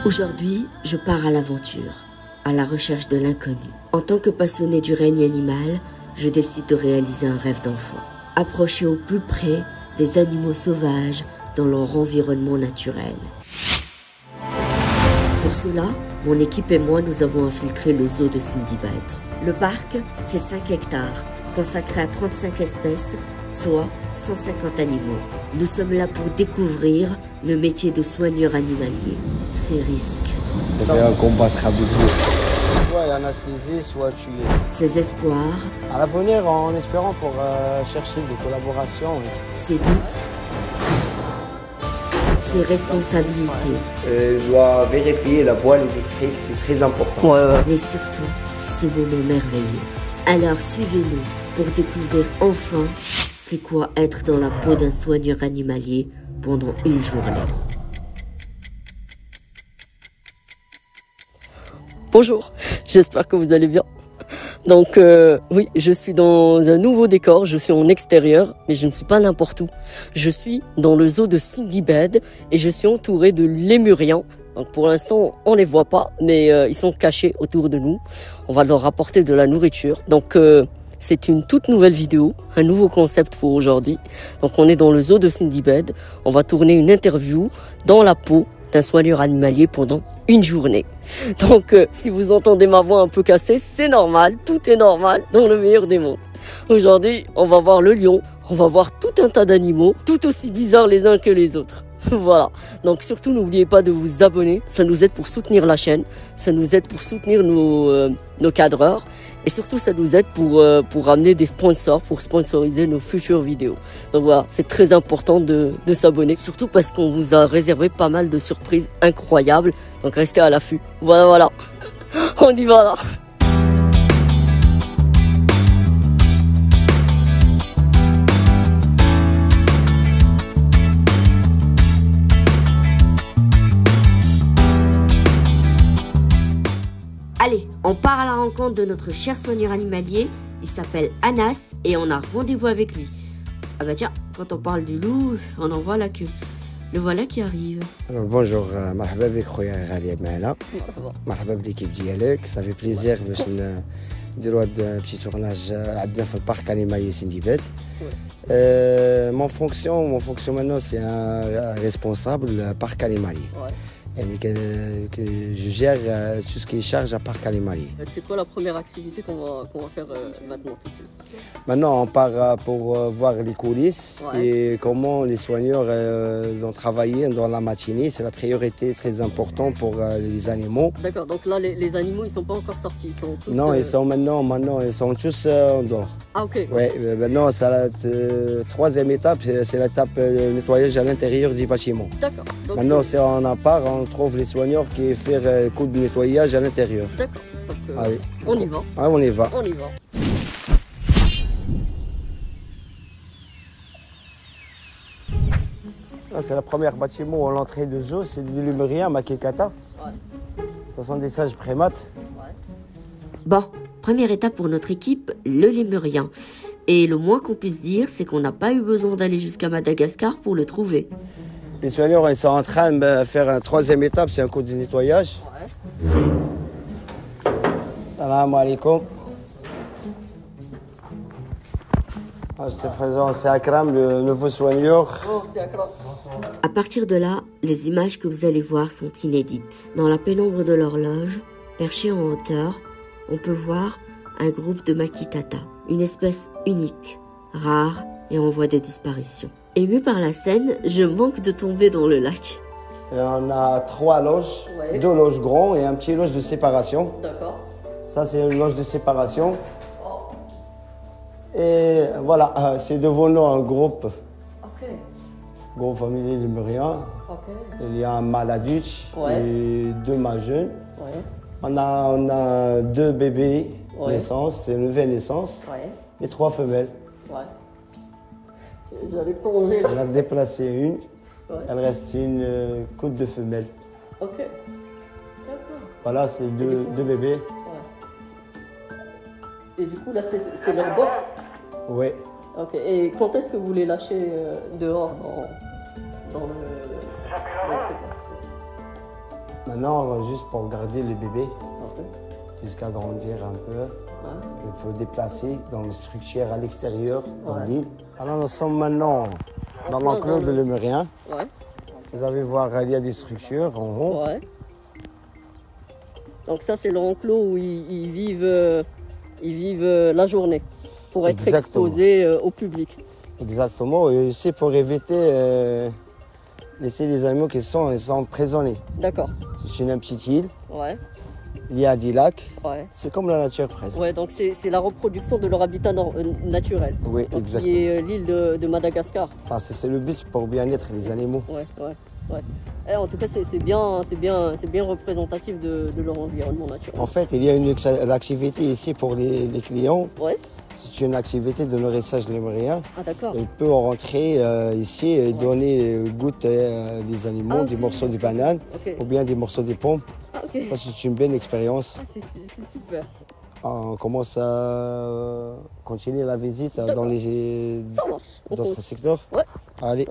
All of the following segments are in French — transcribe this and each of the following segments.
Aujourd'hui, je pars à l'aventure, à la recherche de l'inconnu. En tant que passionné du règne animal, je décide de réaliser un rêve d'enfant. Approcher au plus près des animaux sauvages dans leur environnement naturel. Pour cela, mon équipe et moi, nous avons infiltré le zoo de Sindibad. Le parc, c'est 5 hectares, consacré à 35 espèces, soit 150 animaux. Nous sommes là pour découvrir le métier de soigneur animalier, ses risques. Je vais combattre avec vous. Soit anesthésié, soit tué. Ses espoirs. À l'avenir, en espérant pour chercher des collaborations. Ses doutes. Ses responsabilités. Je dois vérifier la boîte électrique, c'est très important. Mais surtout, ces moments merveilleux. Alors suivez-nous pour découvrir enfin c'est quoi être dans la peau d'un soigneur animalier pendant une journée. Bonjour, j'espère que vous allez bien. Donc oui, je suis dans un nouveau décor, je suis en extérieur, mais je ne suis pas n'importe où. Je suis dans le zoo de Sindibad et je suis entouré de lémuriens. Donc pour l'instant, on les voit pas, mais ils sont cachés autour de nous. On va leur apporter de la nourriture. Donc c'est une toute nouvelle vidéo, un nouveau concept pour aujourd'hui. Donc on est dans le zoo de Sindibad. On va tourner une interview dans la peau d'un soigneur animalier pendant une journée. Donc si vous entendez ma voix un peu cassée, c'est normal, tout est normal dans le meilleur des mondes. Aujourd'hui, on va voir le lion, on va voir tout un tas d'animaux, tout aussi bizarres les uns que les autres. Voilà, donc surtout n'oubliez pas de vous abonner, ça nous aide pour soutenir la chaîne, ça nous aide pour soutenir nos cadreurs et surtout ça nous aide pour amener des sponsors, pour sponsoriser nos futures vidéos. Donc voilà, c'est très important de s'abonner, surtout parce qu'on vous a réservé pas mal de surprises incroyables, donc restez à l'affût. Voilà, on y va là. Allez, on part à la rencontre de notre cher soigneur animalier. Il s'appelle Anas et on a rendez-vous avec lui. Ah bah tiens, quand on parle du loup, on en voit la queue. Le voilà qui arrive. Alors bonjour, مرحبا بك خويا غالي معنا. مرحبا بليكيب ديالك. Ça fait plaisir باش نديروا هذا بتي tournage عندنا في البارك انيمالي Sindibad. Mon fonction maintenant c'est un responsable parc animalier. Que je gère tout ce qui est charge à parc animalier. C'est quoi la première activité qu'on va faire maintenant tout de suite? Maintenant, on part pour voir les coulisses et comment les soigneurs ont travaillé dans la matinée. C'est la priorité très importante pour les animaux. D'accord, donc là, les animaux, ils ne sont pas encore sortis, ils sont tous... Non, ils sont maintenant, ils sont tous en dehors. Ah, ok. Ouais, maintenant, c'est la troisième étape, c'est l'étape de nettoyage à l'intérieur du bâtiment. D'accord. Maintenant, on en part, on trouve les soigneurs qui font un coup de nettoyage à l'intérieur. D'accord. Allez. On y va. Ah, on y va. On y va. C'est le premier bâtiment à l'entrée de zoo, c'est du lémurien Makekata. Ce sont des sages primates. Bon, première étape pour notre équipe, le lémurien. Et le moins qu'on puisse dire, c'est qu'on n'a pas eu besoin d'aller jusqu'à Madagascar pour le trouver. Les soigneurs ils sont en train de faire une troisième étape, c'est un coup de nettoyage. Salam alaikum. C'est présent, c'est Akram, le nouveau soigneur. Oh, c'est Akram. À partir de là, les images que vous allez voir sont inédites. Dans la pénombre de l'horloge, perché en hauteur, on peut voir un groupe de makitata, une espèce unique, rare et en voie de disparition. Ému par la scène, je manque de tomber dans le lac. Et on a 3 loges, 2 loges grands et un petit loge de séparation. D'accord. Ça, c'est une loge de séparation. Et voilà, c'est devant nous un groupe. Groupe familier lémurien. Il y a un mâle adulte et 2 mâles jeunes. On a 2 bébés naissance, c'est une nouvelle naissance. Et 3 femelles. J'allais plonger là. On a déplacé une. Elle reste une coupe de femelle. Ok. D'accord. Voilà, c'est 2 bébés. Et du coup, là, c'est leur box? Oui. Ok. Et quand est-ce que vous les lâchez dehors dans le truc? Maintenant, juste pour garder le bébé, jusqu'à grandir un peu, il faut déplacer dans une structure à l'extérieur, dans l'île. Alors nous sommes maintenant dans l'enclos de Lémurien. Ouais. Vous allez voir, il y a des structures en haut. Ouais. Donc ça, c'est l'enclos où ils vivent la journée pour être exposés au public. Exactement, et aussi pour éviter laisser les animaux qui sont emprisonnés. D'accord. C'est une petite île, Ouais. il y a des lacs, Ouais. c'est comme la nature presque. Ouais, donc c'est la reproduction de leur habitat naturel. Oui, Donc, exactement. qui est l'île de Madagascar. Ah, c'est le but pour bien-être des animaux. Ouais. Et en tout cas, c'est bien représentatif de leur environnement naturel. En fait, il y a l'activité ici pour les clients. Ouais. C'est une activité de nourrissage lémurien. Ah d'accord. Ils peuvent rentrer ici et donner goûter des animaux, des morceaux de bananes ou bien des morceaux de pommes. Ah, ok. Ça, c'est une belle expérience. Ah, c'est super. On commence à continuer la visite dans les Ça marche. d'autres secteurs. Ouais. Allez.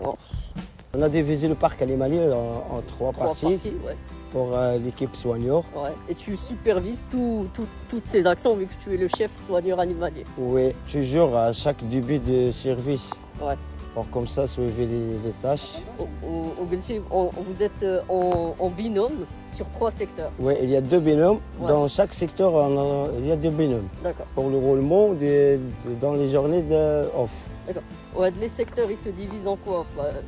On a divisé le parc animalier en trois parties Ouais. pour l'équipe soigneur. Ouais. Et tu supervises toutes ces actions vu que tu es le chef soigneur animalier. Oui, toujours à chaque début de service. Ouais. Pour comme ça suivre les tâches. Au Belgique, vous êtes en binôme sur 3 secteurs. Oui, il y a 2 binômes. Ouais. Dans chaque secteur, il y a 2 binômes. D'accord. Pour le roulement dans les journées de off. D'accord. Ouais, les secteurs, ils se divisent en quoi?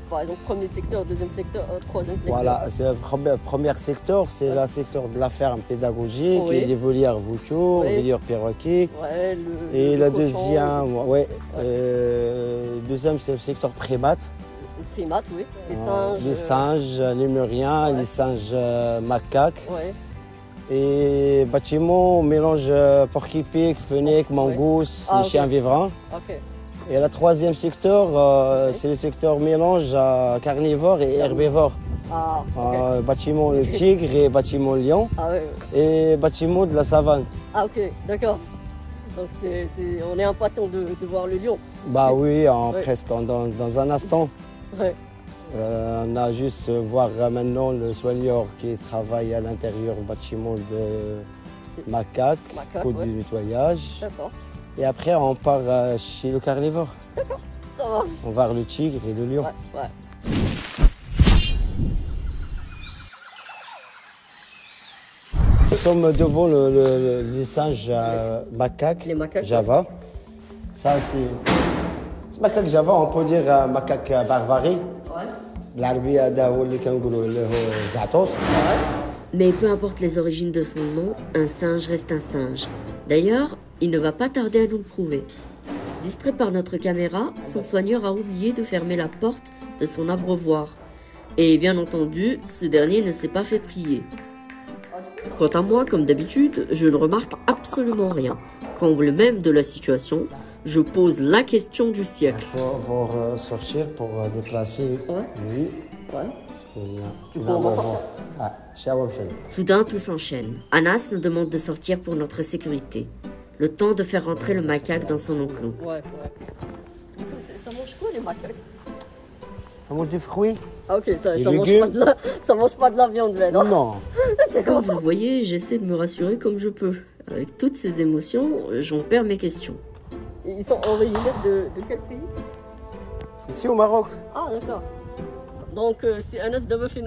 Par exemple, premier secteur, deuxième secteur, troisième secteur. Voilà, c'est le premier secteur, c'est le secteur de la ferme pédagogique, Oui. les volières vautours, les volières perroquets. Ouais, Et le le cochon, deuxième, c'est le secteur primate. le primate, oui. Les singes. Les lémuriens, les singes macaques. Ouais. Et bâtiment, mélange porc-épic, fenec, mangouste, les chiens vivrants. Ok. Et le troisième secteur, c'est le secteur mélange carnivore et herbivore. Ah, ok. Bâtiment le tigre et bâtiment lion. Ah, ouais. Et bâtiment de la savane. Ah, ok, d'accord. Donc, on est impatient de voir le lion. Bah oui, Ouais. presque dans un instant. Ouais. On a juste voir maintenant le soigneur qui travaille à l'intérieur du bâtiment de macaque pour du nettoyage. D'accord. Et après, on part chez le carnivore. D'accord, ça marche. On va voir le tigre et le lion. Ouais. Nous sommes devant les singes macaques, Les macaques, Java. Ça, c'est macaque Java, on peut dire macaque barbarie. Ouais. بالعربية هذا هو اللي كنقولوا له زعتوط. Mais peu importe les origines de son nom, un singe reste un singe. D'ailleurs, il ne va pas tarder à nous le prouver. Distrait par notre caméra, son soigneur a oublié de fermer la porte de son abreuvoir. Et bien entendu, ce dernier ne s'est pas fait prier. Quant à moi, comme d'habitude, je ne remarque absolument rien. Comble même de la situation, je pose la question du siècle. Pour sortir, pour déplacer lui. Ouais. Tu peux en sortir. Ah, Soudain, tout s'enchaîne. Anas nous demande de sortir pour notre sécurité. Le temps de faire rentrer le macaque dans son enclos. Ouais. Du coup, ça mange quoi les macaques? Ça mange du fruit. Ah ok, ça mange pas de la viande, là, non? Non. Comme vous le voyez, j'essaie de me rassurer comme je peux. Avec toutes ces émotions, j'en perds mes questions. Ils sont originaires de quel pays? Ici au Maroc. Ah d'accord. Donc si Anas Dabafin,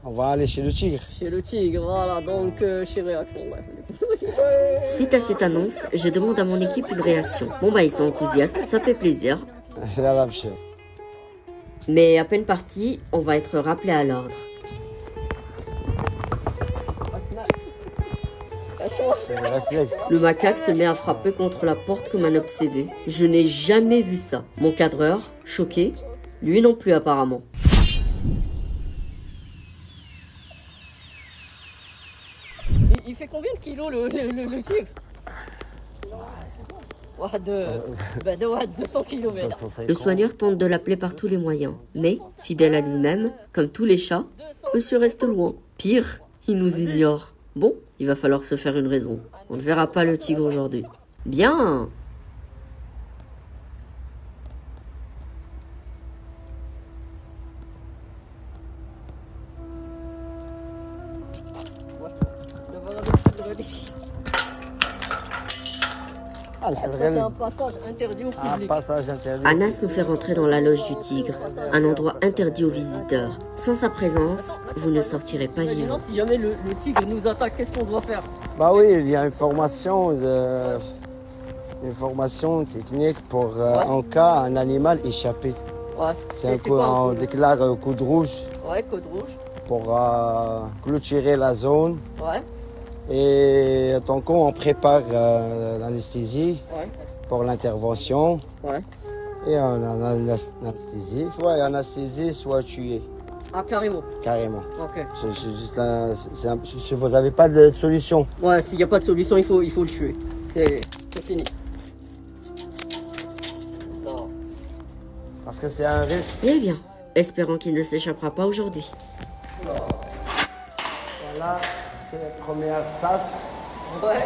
On va aller chez le tigre. Chez le tigre, voilà, donc chez Réaction. Suite à cette annonce, je demande à mon équipe une réaction. Bon bah ils sont enthousiastes, ça fait plaisir. Mais à peine parti, on va être rappelé à l'ordre. Le macaque se met à frapper contre la porte comme un obsédé. Je n'ai jamais vu ça. Mon cadreur, choqué, lui non plus apparemment. Il fait combien de kilos le tigre? 200 kilos. Le soigneur tente de l'appeler par tous les moyens. Mais, fidèle à lui-même, comme tous les chats, monsieur reste loin. Pire, il nous ignore. Bon, il va falloir se faire une raison. On ne verra pas le tigre aujourd'hui. Bien! Ça, c'est un passage interdit au Un public. passage interdit. Anas nous fait rentrer dans la loge du tigre, un endroit interdit aux visiteurs. Sans sa présence, vous ne sortirez pas vivant. Maintenant, si jamais le tigre nous attaque, qu'est-ce qu'on doit faire? Bah oui, il y a une formation technique pour en cas un animal échappé. Ouais. C'est un coup, quoi, on déclare un coup de rouge Ouais, code rouge. pour clôturer la zone. Ouais. Et tant qu'on prépare l'anesthésie Ouais. pour l'intervention. Ouais. Et on a l'anesthésie. Soit anesthésie, soit tué, Ah, carrément. carrément. Ok. C'est juste si vous n'avez pas de solution. Ouais, s'il n'y a pas de solution, il faut le tuer. C'est fini. Non. Parce que c'est un risque. Eh bien, espérons qu'il ne s'échappera pas aujourd'hui. Voilà, c'est la première sas. Ouais.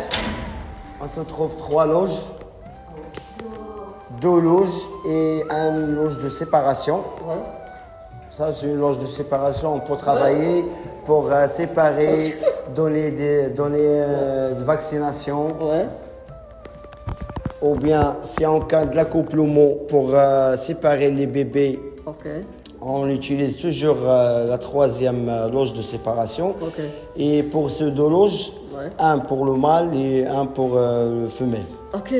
On se trouve 3 loges. 2 loges et une loge de séparation. Ouais. Ça, c'est une loge de séparation pour travailler, pour séparer, donner des vaccinations. Ouais. Ou bien, si en cas de l'accouplement, pour séparer les bébés, Ok. on utilise toujours la 3e loge de séparation. Ok. Et pour ces 2 loges, Ouais. un pour le mâle et un pour le femelle. Ok.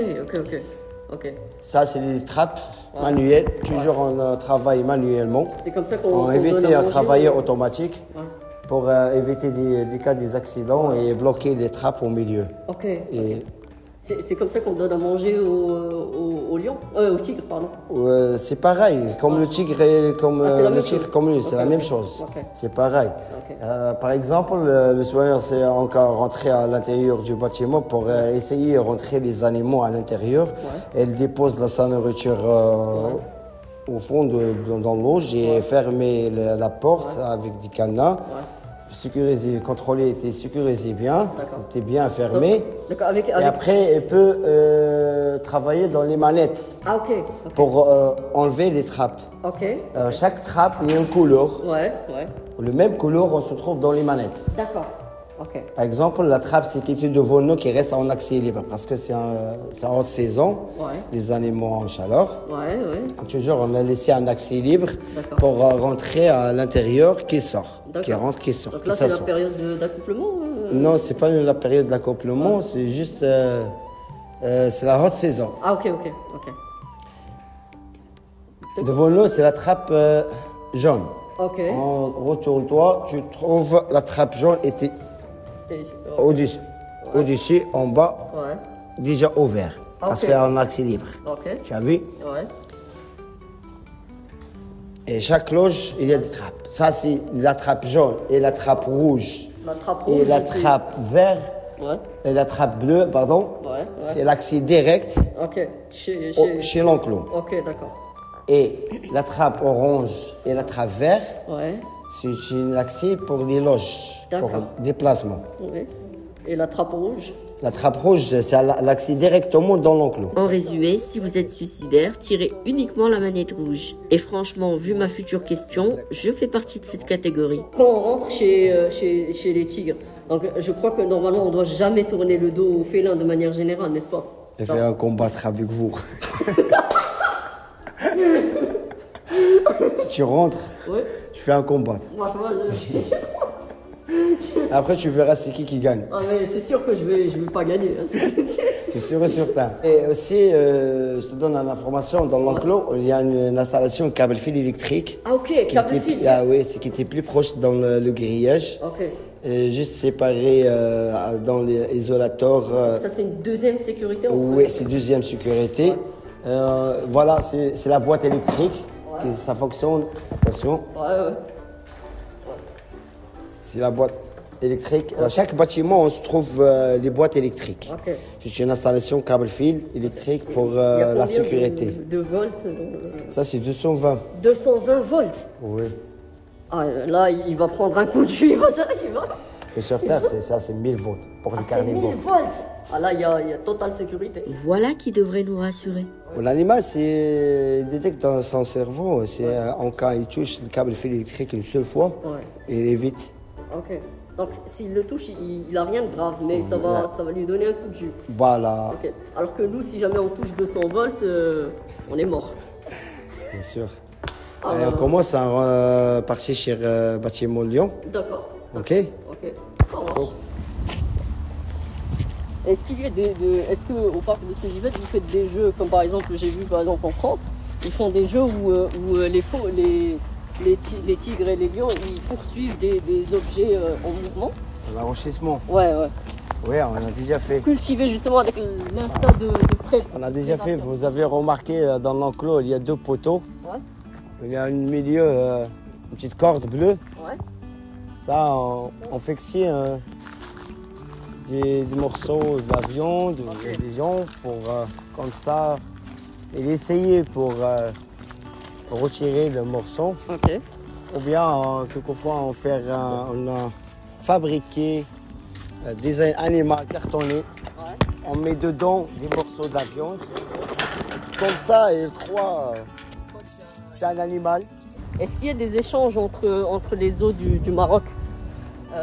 Ok. Ça, c'est des trappes manuelles. Toujours, on travaille manuellement. C'est comme ça qu'on On donne évite à un manger, travail ou- automatique Ouais. pour éviter des cas des accidents et bloquer les trappes au milieu. Ok. Et C'est comme ça qu'on donne à manger au lion, au tigre, pardon. c'est pareil, comme le tigre et comme Ah, c'est la le même tigre chose. comme lui, c'est Ok, la même ok. chose. Ok. C'est pareil. Ok. Par exemple, le soigneur s'est encore rentré à l'intérieur du bâtiment pour essayer de rentrer les animaux à l'intérieur. Elle dépose sa nourriture au fond dans l'auge et fermer la porte avec des cadenas. Sécuriser, contrôler, était sécurisé bien, D'accord. était bien fermé. D'accord, avec... Et après, elle peut travailler dans les manettes Ah, ok. pour enlever les trappes. Ok. Chaque trappe, il y a une couleur. Ouais. Le même couleur, on se trouve dans les manettes. D'accord. Ok. Par exemple, la trappe, c'est qui est de Vono qui reste en accès libre parce que c'est en haute saison, Ouais. les animaux en chaleur. Ouais. Toujours, on a laissé un accès libre D'accord. pour rentrer à l'intérieur, qui sort, qui D'accord. rentre, qui sort, Donc qui là, c'est la s'assoit. période d'accouplement Non, c'est pas la période d'accouplement, c'est juste c'est la haute saison. Ah, ok. Devant nous, c'est la trappe jaune. Ok. Retourne-toi, tu trouves la trappe jaune était Et- au-dessus, en bas, Ouais. déjà ouvert. Parce Ok. qu'il y a un accès libre. Ok. Tu as vu? Ouais. Et chaque loge, il y a des trappes. Ça, c'est la trappe jaune et la trappe rouge. La trappe rouge. Et la c'est- trappe verte Ouais. et la trappe bleue, pardon. Ouais. C'est l'accès direct Ok. Chez... chez l'enclos. Ok, d'accord. Et la trappe orange et la trappe verte, Ouais. c'est l'accès pour les loges, pour D'accord. déplacement. Oui. Et la trappe rouge? La trappe rouge, c'est l'accès directement dans l'enclos. En résumé, si vous êtes suicidaire, tirez uniquement la manette rouge. Et franchement, vu ma future question, je fais partie de cette catégorie. Quand on rentre chez les tigres, donc je crois que normalement on doit jamais tourner le dos au félin de manière générale, n'est-ce pas? Je vais combattre avec vous. Si tu rentres, Ouais. tu fais un combat. Moi, Après, tu verras c'est qui gagne. Ah, mais c'est sûr que je vais pas gagner. Hein. Tu seras certain. Et aussi, je te donne une information. Dans l'enclos, il y a une installation câble fil électrique. Ah, ok, câble fil. Ah oui, c'est qui était plus proche dans le grillage. Ok. Et juste séparé dans les isolateurs. Ça, c'est une deuxième sécurité en Oui, fait. c'est deuxième sécurité. Voilà, c'est la boîte électrique. Et ça fonctionne. Attention, Ouais. c'est la boîte électrique. Dans chaque bâtiment, on se trouve les boîtes électriques. Ok. C'est une installation câble fil électrique pour Il y a la combien sécurité. de volts Ça, c'est 220. 220 volts. Oui. Ah, là, il va prendre un coup de jus, il va. Et sur Terre, c'est 1000 volts pour les Ah, c'est 1000 carnivores. volts. Ah, là, il y a totale sécurité. Voilà qui devrait nous rassurer. L'animal, il détecte dans son cerveau, en cas il touche le câble fil électrique une seule fois, Ouais. il évite. Ok. Donc s'il le touche, il a rien de grave, mais ça va lui donner un coup de jus. Voilà. Ok. Alors que nous, si jamais on touche 200 volts, on est mort. Bien sûr. Allez, on commence à partir sur bâtiment Lyon. D'accord. Ok. Ok. Ça marche. Est-ce qu'il y a est-ce qu'au parc de Cégivette, vous faites des jeux comme par exemple, j'ai vu par exemple en France, ils font des jeux où les tigres et les lions, ils poursuivent des objets en mouvement. L'enrichissement. Ouais. Oui, on a déjà fait. Cultivé justement avec l'instinct de près. On a déjà fait. Vous avez remarqué dans l'enclos, il y a 2 poteaux. Ouais. Il y a une milieu, une petite corde bleue. Ouais. Ça, on fait aussi des morceaux de la viande, des gens pour comme ça, et essayer pour retirer le morceau. Ok. Ou bien quelquefois on a fabriqué des animaux cartonnés. Ouais. On met dedans des morceaux de la viande. Comme ça, ils croient que c'est un animal. Est-ce qu'il y a des échanges entre les eaux du Maroc?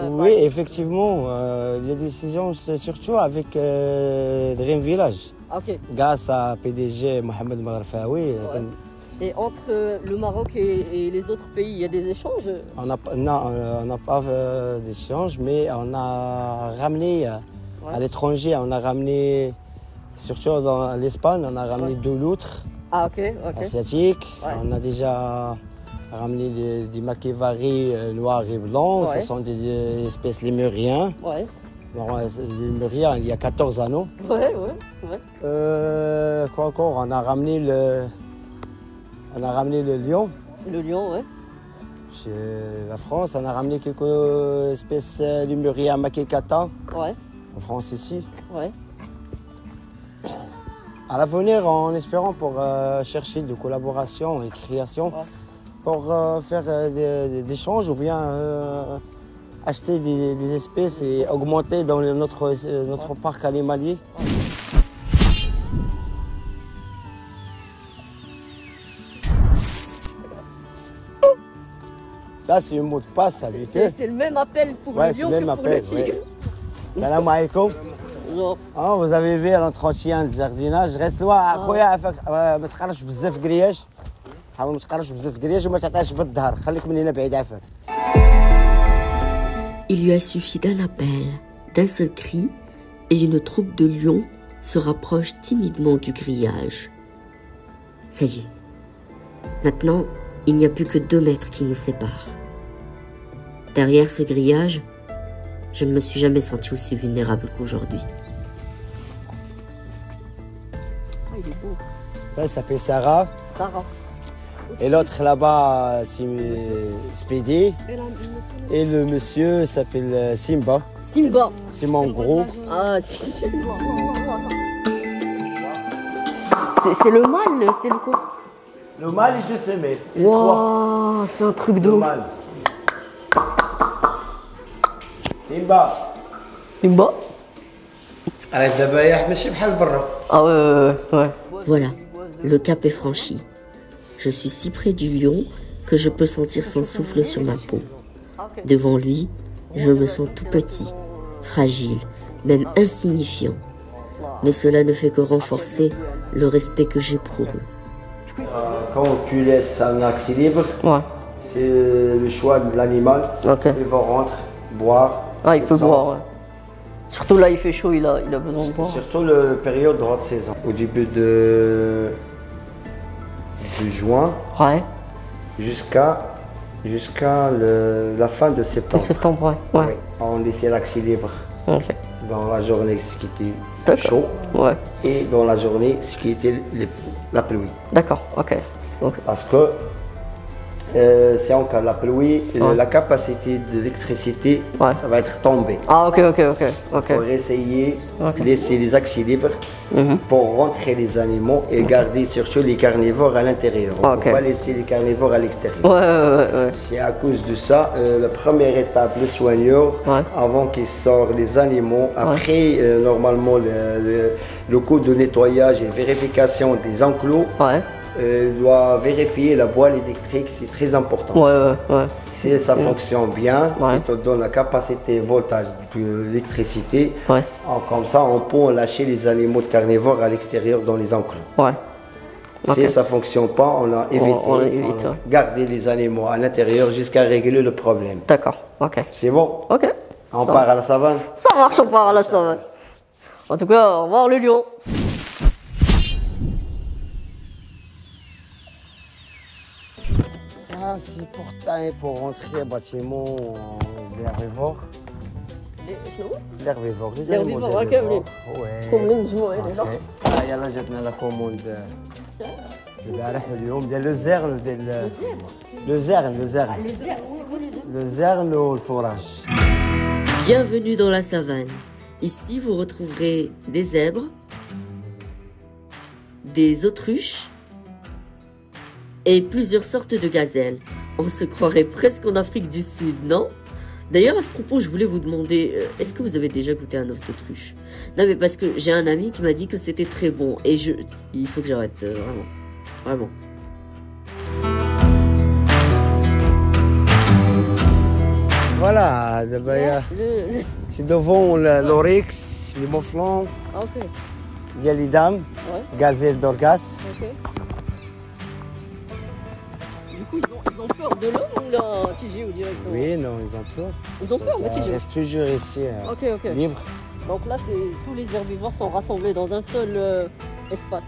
Oui, effectivement, il y a des échanges surtout avec Dream Village. Ok. Grâce à PDG Mohamed Magharfaoui. Ouais. Et entre le Maroc et les autres pays, il y a des échanges? On n'a pas d'échange, mais on a ramené à l'étranger, on a ramené, surtout dans l'Espagne, on a ramené de l'outre asiatique. Ouais. On a déjà ramené des maquevaris noirs et blancs. Ouais. Ce sont des espèces lémuriens. Ouais. Les lémuriens, il y a 14 anneaux. Ouais. Quoi encore? On a ramené le lion. Le lion, ouais. Chez la France, on a ramené quelques espèces lémuriens makekata. Ouais. En France ici. Ouais. À l'avenir, en espérant pour chercher de collaboration et création, pour faire des échanges ou bien acheter des espèces et augmenter dans notre parc animalier. Ça, c'est un mot de passe avec eux. C'est le même appel pour le lion que pour le tigre. Salam alaikum. Bonjour. Vous avez vu l'entretien de jardinage. Reste loin, خويا عافاك ما تقربش بزاف قرياش. حاول ما تقربش بزاف قرياش وما تعطيهاش بالظهر، خليك من هنا بعيد عافاك. Il lui a suffi d'un appel, d'un seul cri, et une troupe de lions se rapproche timidement du grillage. Ça y est. Maintenant, il n'y a plus que 2 mètres qui nous séparent. Derrière ce grillage, je ne me suis jamais sentie aussi vulnérable qu'aujourd'hui. Ah, il est beau. Ça, il s'appelle Sarah. Sarah. Et l'autre là-bas, c'est Speedy. Et le monsieur s'appelle Simba. Simba. Simba en gros. Ah, c'est le mâle, c'est le quoi? Le mâle et 2 femelles. Waouh, c'est un truc de ouf. Simba. Simba. Ah ouais. Voilà, le cap est franchi. Je suis si près du lion que je peux sentir son souffle sur ma peau. Devant lui, je me sens tout petit, fragile, même insignifiant. Mais cela ne fait que renforcer le respect que j'ai pour eux. Quand tu laisses un accès libre, c'est le choix de l'animal. Okay. Il va rentrer, boire. Ah, il peut boire, ouais. Surtout là, il fait chaud, il a besoin de boire. Surtout la période de haute saison. Au début de juin jusqu'à la fin de septembre. De septembre, ouais. Oui, on laissait l'accès libre. Okay. Dans la journée, ce qui était chaud. Ouais. Et dans la journée, ce qui était la pluie. D'accord, ok. Parce que c'est en cas de la pluie, la capacité de l'électricité, ça va être tombée. Ah, ok. Il faut essayer de laisser les accès libres pour rentrer les animaux et garder surtout les carnivores à l'intérieur. On ne peut pas laisser les carnivores à l'extérieur. Ouais. C'est à cause de ça, la première étape, le soigneur, avant qu'il sorte les animaux, après normalement le cours de nettoyage et vérification des enclos, il doit vérifier la boîte électrique, c'est très important. Ouais. Si ça fonctionne bien, Ouais. il te donne la capacité voltage de l'électricité. Ouais. Comme ça, on peut lâcher les animaux de carnivores à l'extérieur dans les enclos. Ouais. Si Ok. ça ne fonctionne pas, on a évité, on évite, ouais. garder les animaux à l'intérieur jusqu'à régler le problème. D'accord, ok. C'est bon? Ok. On Ça- part à la savane? Ça marche, on part à la savane. En tout cas, au revoir le lion. Ça, c'est pour rentrer au bâtiment d'herbivores. L'herbivore, les animaux L'herbivore, ok, d'herbivores. كم نجموا déjà. يلا جاتنا لا كوموند البارح واليوم ديال لو زيرن ديال لو زيرن لو زيرن والفراج. Bienvenue dans la savane. Ici, vous retrouverez des zèbres, des autruches et plusieurs sortes de gazelles. On se croirait presque en Afrique du Sud, non? D'ailleurs, à ce propos, je voulais vous demander, est-ce que vous avez déjà goûté un œuf d'autruche? Non, mais parce que j'ai un ami qui m'a dit que c'était très bon et il faut que j'arrête, vraiment. Voilà, c'est devant l'oryx, les mouflons, Ok, il y a les dames, ouais, gazelle d'Orgas. ok. Du coup, ils ont peur de l'homme ou la tigé ou directement? Oui, non, ils ont peur. Ils ont peur, mais Ça tigé. reste toujours ici, Ok. libre. Donc là, tous les herbivores sont rassemblés dans un seul espace.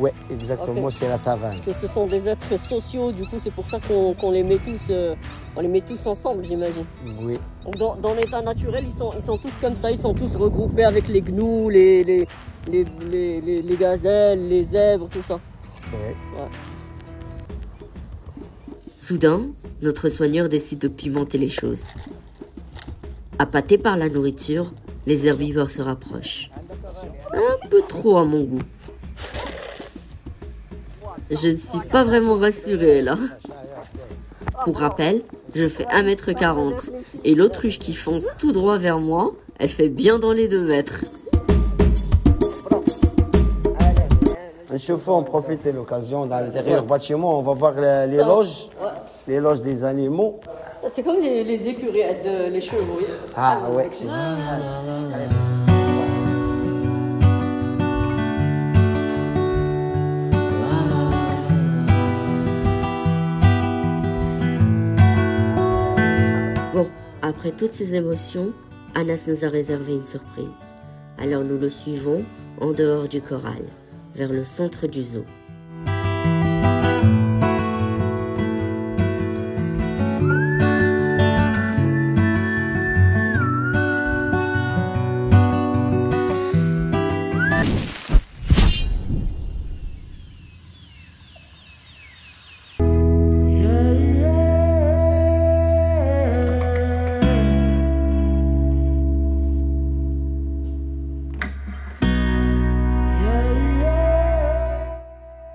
Ouais, exactement, Ok. c'est la savane. Parce que ce sont des êtres sociaux, du coup, c'est pour ça qu'on les met tous ensemble, j'imagine. Oui. Donc, dans l'état naturel, ils sont tous comme ça, ils sont tous regroupés avec les gnous, les gazelles, les zèbres, tout ça. Ouais. Ouais. Soudain, notre soigneur décide de pimenter les choses. Appâtés par la nourriture, les herbivores se rapprochent. Un peu trop à mon goût. Je ne suis pas vraiment rassurée là. Pour rappel, je fais 1m40 et l'autruche qui fonce tout droit vers moi, elle fait bien dans les 2 mètres. On profite de l'occasion dans l'intérieur du bâtiment, on va voir les loges, Ouais. les loges des animaux. C'est comme les écuries, les chevaux. Ah ouais. Bon, après toutes ces émotions, Anas nous a réservé une surprise. Alors nous le suivons en dehors du corral, vers le centre du zoo.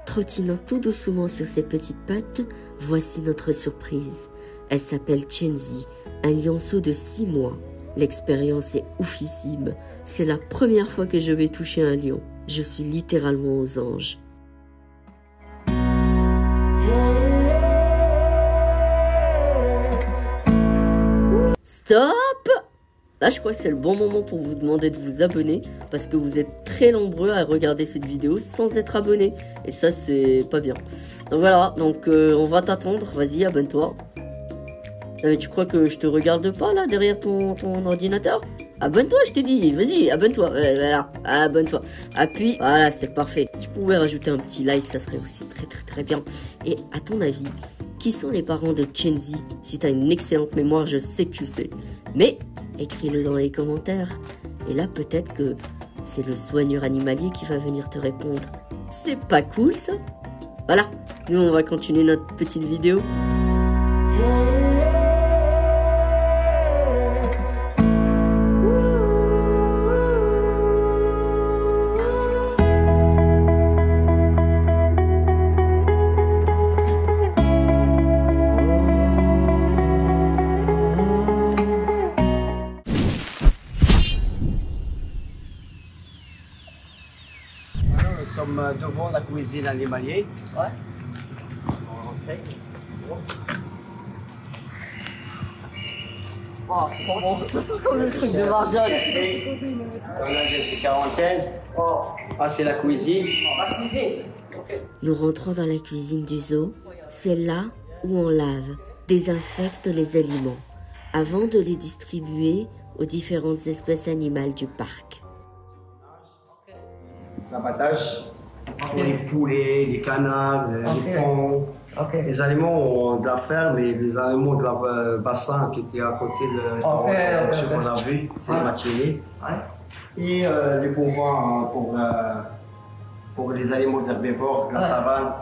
Trottinant tout doucement sur ses petites pattes, voici notre surprise. Elle s'appelle Chenzi, un lionceau de 6 mois. L'expérience est oufissime. C'est la première fois que je vais toucher un lion. Je suis littéralement aux anges. Stop! Là, je crois que c'est le bon moment pour vous demander de vous abonner parce que vous êtes très nombreux à regarder cette vidéo sans être abonné. Et ça, c'est pas bien. Donc voilà, on va t'attendre. Vas-y, abonne-toi. Tu crois que je te regarde pas là derrière ton ordinateur? Abonne-toi, je t'ai dit. Vas-y, abonne-toi. Voilà, abonne-toi. Appuie. Voilà, c'est parfait. Si tu pouvais rajouter un petit like, ça serait aussi très bien. Et à ton avis, qui sont les parents de Chenzi? Si t'as une excellente mémoire, je sais que tu sais. Mais écris-le dans les commentaires. Et là, peut-être que c'est le soigneur animalier qui va venir te répondre. C'est pas cool, ça? Voilà, nous, on va continuer notre petite vidéo. Nous sommes devant la cuisine animalière. Ouais. Oh, ça sent comme le truc de Marjane. On a des quarantaines. Oh, Ah, c'est la cuisine. la cuisine. Nous rentrons dans la cuisine du zoo. C'est là où on lave, désinfecte les aliments avant de les distribuer aux différentes espèces animales du parc. L'abattage, les poulets, les canards, les pompes. Les animaux ont de la ferme et les animaux de la bassin qui était à côté de restaurant, ceux qu'on a vu, c'est les matinés. Et les bovins pour les animaux herbivores de la savane.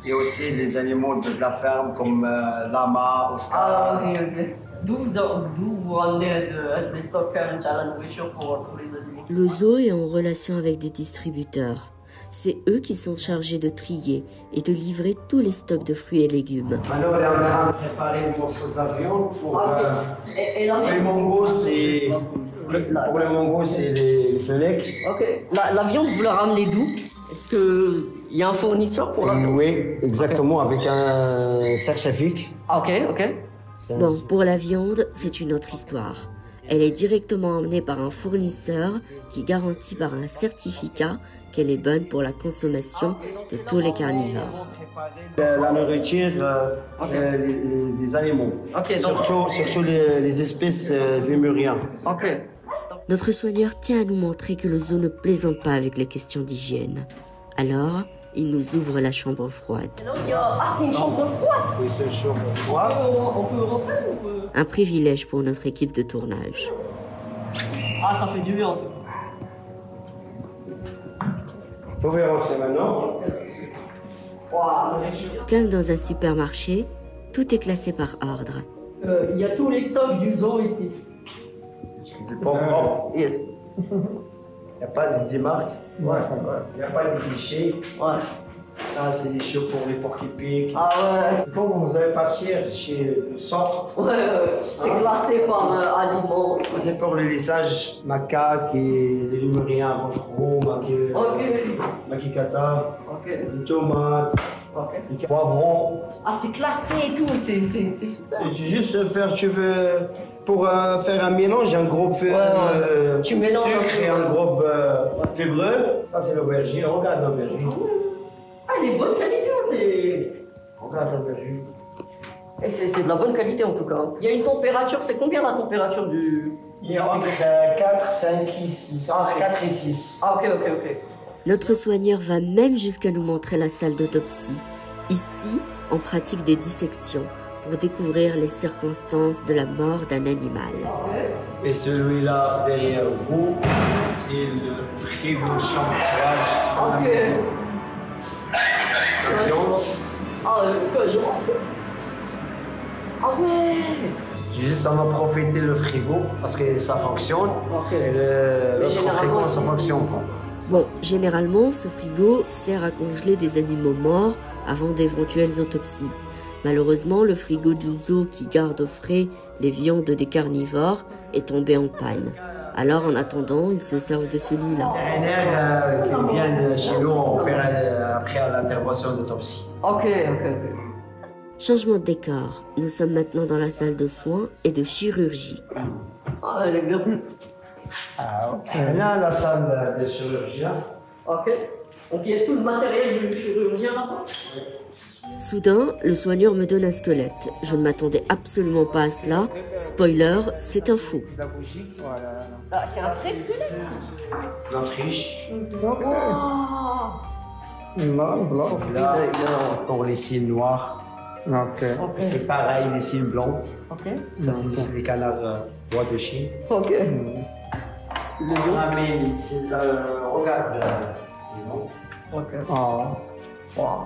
Et aussi les animaux de la ferme comme lama, oscar. Ah, ok. D'où vous ramenez des stocks à la nourriture pour les animaux? Le zoo est en relation avec des distributeurs. C'est eux qui sont chargés de trier et de livrer tous les stocks de fruits et légumes. Maintenant, on est en train de préparer une morceau de la viande pour Et les mongos, c'est pour les mongos, c'est les fenêtres. Ok. La viande, vous la ramenez d'où? Est-ce qu'il y a un fournisseur pour la viande? Oui, exactement, avec un certificat. Ah, ok. Bon, pour la viande, c'est une autre histoire. Elle est directement emmenée par un fournisseur qui garantit par un certificat qu'elle est bonne pour la consommation de tous les carnivores. La nourriture des animaux, surtout les espèces lémuriens. Ok. Notre soigneur tient à nous montrer que le zoo ne plaisante pas avec les questions d'hygiène. Alors, il nous ouvre la chambre froide. Ah, c'est une chambre froide. Oui, c'est une chambre froide. On peut rentrer ou on peut... Un privilège pour notre équipe de tournage. Ah, ça fait du bien en tout cas. Vous pouvez rentrer maintenant. Wow, ça fait du bien. Comme dans un supermarché, tout est classé par ordre. Il y a tous les stocks du zoo ici. Des pommes propres. Yes. Il n'y a pas de marques. Ouais. Il n'y a pas de clichés. Ouais. Là, c'est des choses pour les porc-épics. Ah ouais. Quand vous allez partir chez le centre, C'est classé par aliment. c'est pour le lissage macaque et les lémuriens, ventraux, makikata, les tomates, les poivrons. Ah, c'est classé et tout, c'est super. C'est juste faire, tu veux, pour faire un mélange, un groupe Tu mélanges sucre et un groupe fibreux. Ça, c'est l'aubergine. Regarde l'aubergine. Ah, elle est bonne qualité, c'est... Regarde l'aubergine. Et c'est de la bonne qualité en tout cas. Il y a une température, c'est combien la température du... Il est entre 4, 5 et 6. Entre 4 et 6. Ah, ok. Notre soigneur va même jusqu'à nous montrer la salle d'autopsie. Ici, on pratique des dissections pour découvrir les circonstances de la mort d'un animal. Et celui-là, derrière vous, c'est le frigo chambre froide. Ok. Ah, je rentre. Ah ouais. Juste, on va profiter le frigo parce que ça fonctionne. Ok. Et l'autre frigo, ça fonctionne pas. Bon, généralement, ce frigo sert à congeler des animaux morts avant d'éventuelles autopsies. Malheureusement, le frigo du zoo qui garde au frais les viandes des carnivores est tombé en panne. Alors, en attendant, ils se servent de celui-là. Les vétérinaires qui viennent chez nous, on fait après l'intervention d'autopsie. Ok. Changement de décor. Nous sommes maintenant dans la salle de soins et de chirurgie. Ah, elle est bien. Ah, ok. Là, la salle des chirurgiens. Ok. Donc il y a tout le matériel du chirurgien là-bas. Soudain, le soigneur me donne un squelette. Je ne m'attendais absolument pas à cela. Spoiler, c'est un fou. Ah, c'est un vrai squelette. L'Autriche. Là, pour les cils noirs. C'est pareil, les cils blancs. Ça, c'est les canards bois de Chine. Ok. Le lion. Ah, mais regarde les noms. Wow.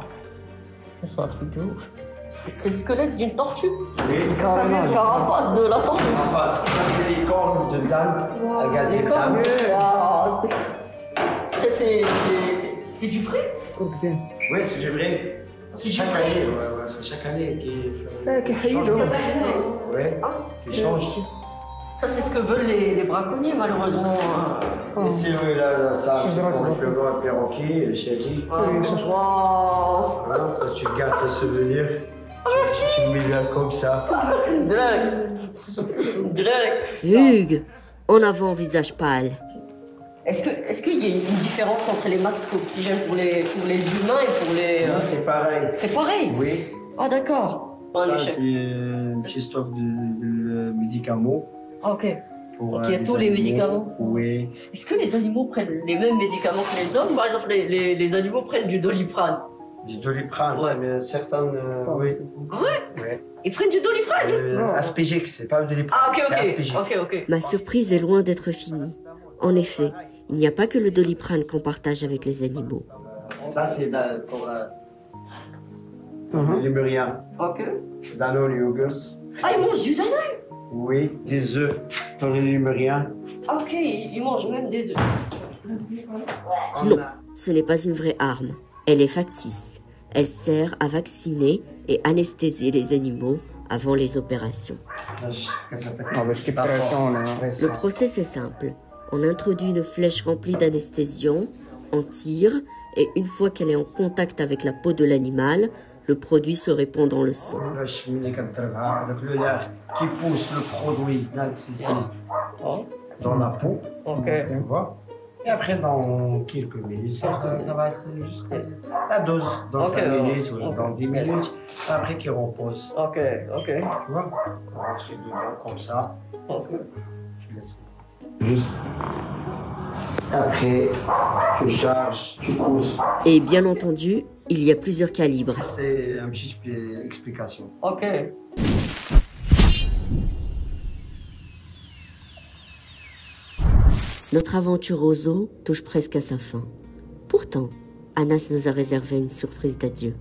C'est un truc de ouf. C'est le squelette d'une tortue. Oui, C'est la carapace de la tortue. Ça, c'est les cornes de dame. La gazelle dame. C'est du vrai? Oui, c'est du vrai. C'est chaque année, c'est chaque année qui change. Oui, qui change. Ça, c'est ce que veulent les braconniers, malheureusement. Ici, oui, là, ça, c'est pour le perroquet, le chéri. Wow. Voilà, ça, tu gardes ce souvenir. Tu le mets là comme ça. Hugues, en avant, visage pâle. Est-ce qu'il y a une différence entre les masques d'oxygène pour les humains et pour les... Non, c'est pareil. C'est pareil? Oui. Ah, d'accord. Ça, c'est un petit stock de médicaments. Ok. Pour, il y a tous les médicaments? Oui. Est-ce que les animaux prennent les mêmes médicaments que les hommes? Par exemple, les animaux prennent du Doliprane. Du Doliprane, ouais. Mais certaines, oui. Ah ouais? Oui. Ils prennent du Doliprane? Aspégique, c'est pas le Doliprane. Ah, ok. Ma surprise est loin d'être finie. En effet, il n'y a pas que le Doliprane qu'on partage avec les animaux. Ça, c'est pour les lémuriens. Ok. Danone yoghurt. Ah, ils mangent du Danone? Oui, des œufs pour les lémuriens. Ok, ils mangent même des œufs. Non, ce n'est pas une vraie arme. Elle est factice. Elle sert à vacciner et anesthésier les animaux avant les opérations. Le process est simple. On introduit une flèche remplie d'anesthésiant, on tire, et une fois qu'elle est en contact avec la peau de l'animal, le produit se répand dans le sang. Le nerf qui pousse le produit dans la peau. Ok. Tu vois. Et après, dans quelques minutes, ça va être jusqu'à la dose. Dans 5 minutes ou dans 10 minutes. Après qu'il repose. Ok. Tu vois. On va rentrer dedans comme ça. Ok. Tu laisses. Juste. Après, tu charges, tu pousses. Et bien entendu, il y a plusieurs calibres. C'est une petite explication. Ok. Notre aventure au zoo touche presque à sa fin. Pourtant, Anas nous a réservé une surprise d'adieu.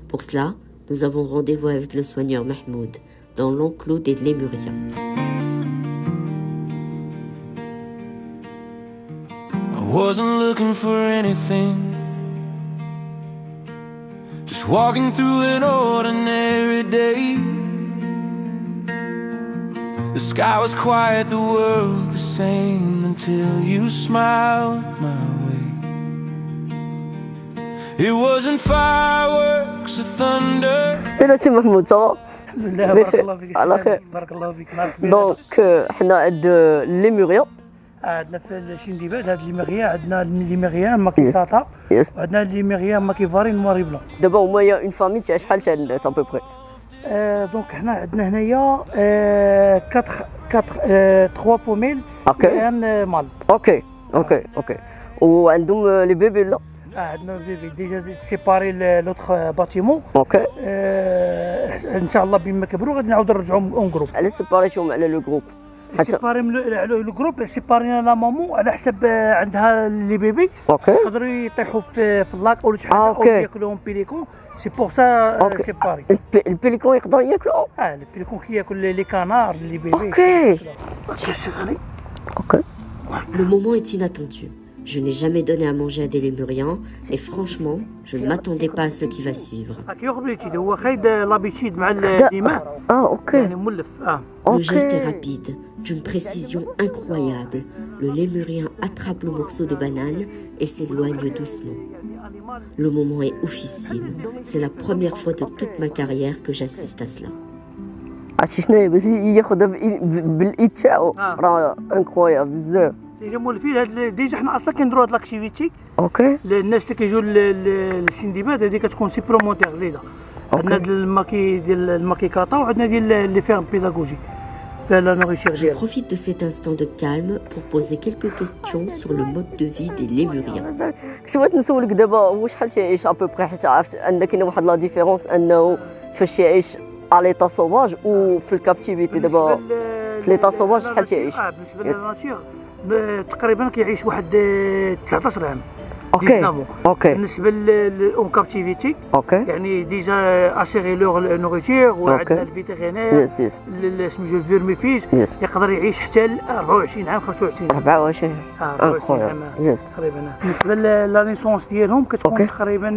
Pour cela, nous avons rendez-vous avec le soigneur Mahmoud dans l'enclos des lémuriens. I wasn't looking for anything, just walking through an ordinary day. The sky was quiet, the world the same, until you smiled my way. It wasn't fireworks or thunder. Hello, c'est Mahmoud, ça va? بارك الله فيك بارك الله فيك. دونك حنا عند الليموريا. عندنا في الشنديباد هاد الليموريا، عندنا الليموريا ماكيكاتا وعندنا الليموريا ماكيفارين نواري بلون. دابا هما هي اون فامي تاع شحال تاع الناس ابوبري؟ دونك حنا عندنا هنايا 3 فوميل وان مال. اوكي. وعندهم لي بيبي لا؟ عندنا بيبي ديجا سيباري لوتر باتيمون. اوكي. ان شاء الله بما كبروا غادي نعاودو نرجعوهم اون جروب. علاش سيباريتهم على لو جروب؟ سيباري لو جروب سيبارينا لا مامون على حسب عندها لي بيبي. اوكي. يقدروا يطيحوا في اللاك او شي حاجه او ياكلوهم بيليكون. سي بور سا سيباري. البيليكون يقدر ياكلوا؟ البيليكون كياكل لي كانار لي بيبي. اوكي. Le moment est inattendu. Je n'ai jamais donné à manger à des lémuriens et franchement, je ne m'attendais pas à ce qui va suivre. Le geste est rapide, d'une précision incroyable. Le lémurien attrape le morceau de banane et s'éloigne doucement. Le moment est oufissime. C'est la première fois de toute ma carrière que j'assiste à cela. عرفتي شنو باش ياخذها بالايد تاعو راه انكرويابل بزاف. ديجا مولفين هاد ديجا حنا اصلا كنديروا هاد لاكتيفيتي. اوكي. الناس اللي كيجيو للسندباد هذه كتكون سيبرومونتيغ زيده. عندنا هاد الماكي ديال الماكيكاتا وعندنا ديال لي فيرم بيداغوجي. Je profite de cet instant de calme pour poser quelques questions sur le mode de vie des lémuriens. كنت بغيت نسولك دابا هو شحال تيعيش ابوبري، حيت عرفت ان كاين واحد لا ديفيرونس انه فاش يعيش على ليطا سوفاج وفي الكابتيفيتي. دابا في ليطا سوفاج شحال تيعيش؟ بالنسبه للناتير تقريبا كيعيش واحد 13 عام. اوكي. بالنسبه للون كابتيفيتي يعني ديجا اسيغي لور نوريتير وعندنا الفيتيرينير سميتو الفيرميفيج يقدر يعيش حتى ل 24 عام 25 عام. 24 عام تقريبا. بالنسبه للا نيسونس ديالهم كتكون تقريبا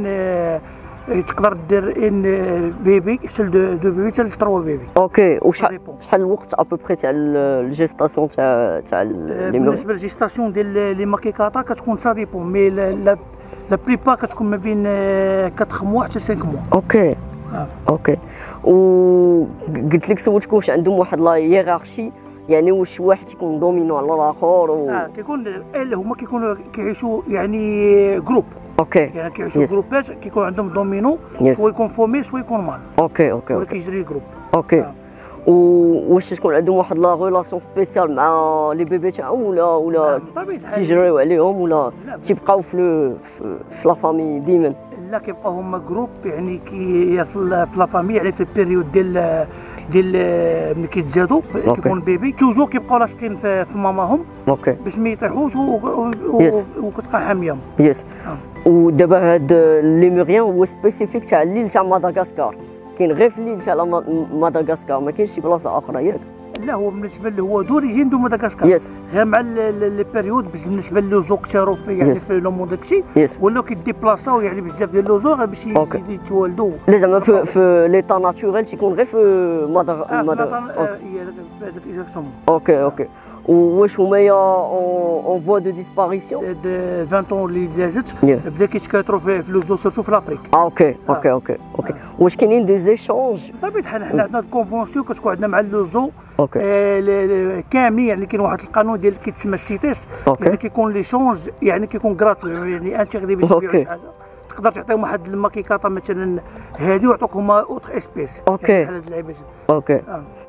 تقدر دير ان بيبي حتى دو بيبي حتى 3 بيبي. اوكي وشحال الوقت ابوبري تاع الجيستاسيون تاع لي بالنسبه للجيستاسيون ديال لي ماكيكاتا كتكون سا ديبون مي لا بريبا كتكون ما بين 4 موا حتى 5 موا. اوكي اوكي وقلت لك سولتكم واش عندهم واحد لا هيرارشي يعني واش واحد يكون دومينو على الاخر كيكون هما كيكونوا كيعيشوا يعني جروب. اوكي يعني كيعيشوا جروبات كيكون عندهم دومينو سوا يكون فومي سوا يكون مان. اوكي اوكي ولا كيجري جروب. اوكي واش تكون عندهم واحد لا ريلاسيون سبيسيال مع لي بيبي تاعهم ولا تيجريو عليهم ولا تيبقاو في لا فامي ديما؟ لا كيبقاو هما جروب يعني في لا فامي يعني في البيريود ديال ملي كيتزادوا كيكون بيبي توجور كيبقاو لاصقين في ماماهم. اوكي باش ما يطيحوش وكتبقى حاميهم. يس ودابا هاد ليموريان هو سبيسيفيك تاع الليل تاع مدغشقر، كاين غير في الليل تاع مدغشقر ما كاينش شي بلاصه اخرى ياك؟ لا هو بالنسبه له هو دوريجين دو مدغشقر غير مع لي بيريود بالنسبه للوزو كثروا في يعني في لو موند داكشي ولاو كيديبلاصاو يعني بزاف ديال اللوزو باش يزيدوا يتوالدوا. لا زعما في ليطا ناتوريل تيكون غير في اوكي اوكي واش هما اون فوا دو ديسباريسيون 20 طون اللي دازت بدا كيتكاثروا في لوزو سيرتو في لافريك. اوكي اوكي اوكي اوكي واش كاينين دي زيشونج؟ بطبيعه الحال حنا عندنا كونفونسيون كتكون عندنا مع اللوزو كاملين يعني كاين واحد القانون ديال كيتسمى السيتيس يعني كيكون ليشونج يعني كيكون غراتوي يعني انتيغدي باش يبيعوا شي حاجه تقدر تعطيهم واحد الماكيكاطه مثلا هادي ويعطوك هما اوتر اسبيس اوكي بحال هاد اللعيبه. اوكي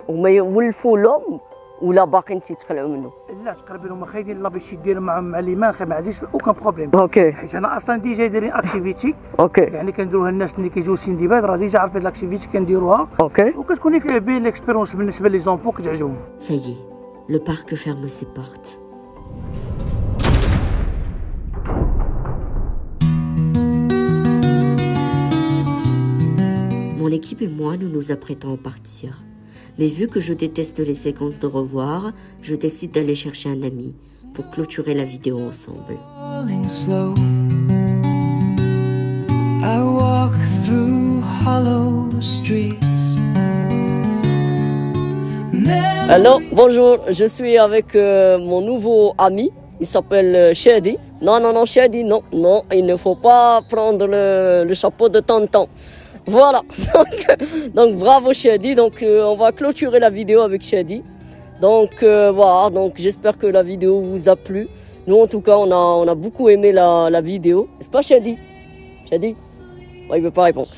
هما يولفوا لهم ولا باقيين تيتخلعوا منه؟ لا تقريبا هما خايفين الله باش يديروا مع ليمان ما عنديش اوكان بروبليم. اوكي حيت انا اصلا ديجا دايرين اكتيفيتي. اوكي يعني كنديروها الناس اللي كيجيو سندباد راه ديجا عارفين لاكتيفيتي كنديروها. اوكي وكتكون بين ليكسبيرونس بالنسبه لي زونفون كتعجبهم. Ça y est, le parc ferme ses portes. Mon équipe et moi, nous nous apprêtons à partir. Mais vu que je déteste les séquences de revoir, je décide d'aller chercher un ami pour clôturer la vidéo ensemble. I walk through hollow streets. Alors, bonjour, je suis avec mon nouveau ami, il s'appelle Shadi. Non, Shadi, non, il ne faut pas prendre le chapeau de tonton. Voilà, donc bravo Shadi, donc on va clôturer la vidéo avec Shadi. Donc voilà, donc j'espère que la vidéo vous a plu. Nous en tout cas on a beaucoup aimé la vidéo, n'est-ce pas Shadi? Shadi? Ouais, il veut pas répondre.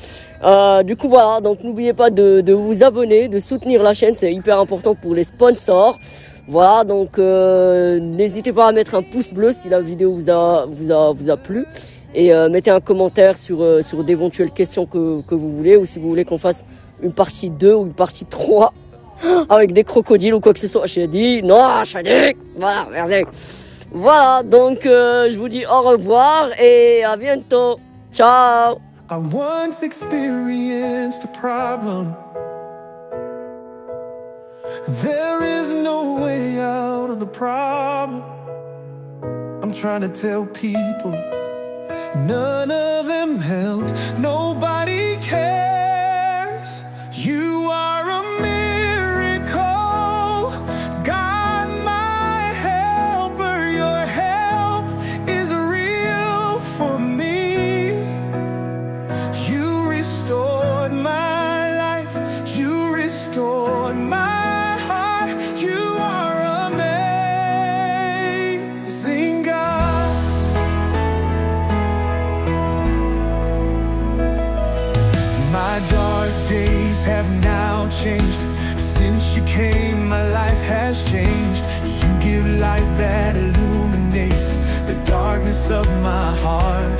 Du coup voilà, donc n'oubliez pas de vous abonner, de soutenir la chaîne, c'est hyper important pour les sponsors. Voilà, donc n'hésitez pas à mettre un pouce bleu si la vidéo vous a plu. Et mettez un commentaire sur d'éventuelles questions que vous voulez, ou si vous voulez qu'on fasse une partie 2 ou une partie 3 avec des crocodiles ou quoi que ce soit. Shadi, non, Shadi, voilà, merci. Voilà, donc je vous dis au revoir et à bientôt. Ciao. I once experienced a problem. There is no way out of the problem. I'm trying to tell people, none of them helped, nobody cares. You are a miracle, God my helper. Your help is real for me. You restored my life, you restored my heart. You are amazing, God. My dark days have now changed. Since you came, my life has changed. You give light that illuminates the darkness of my heart.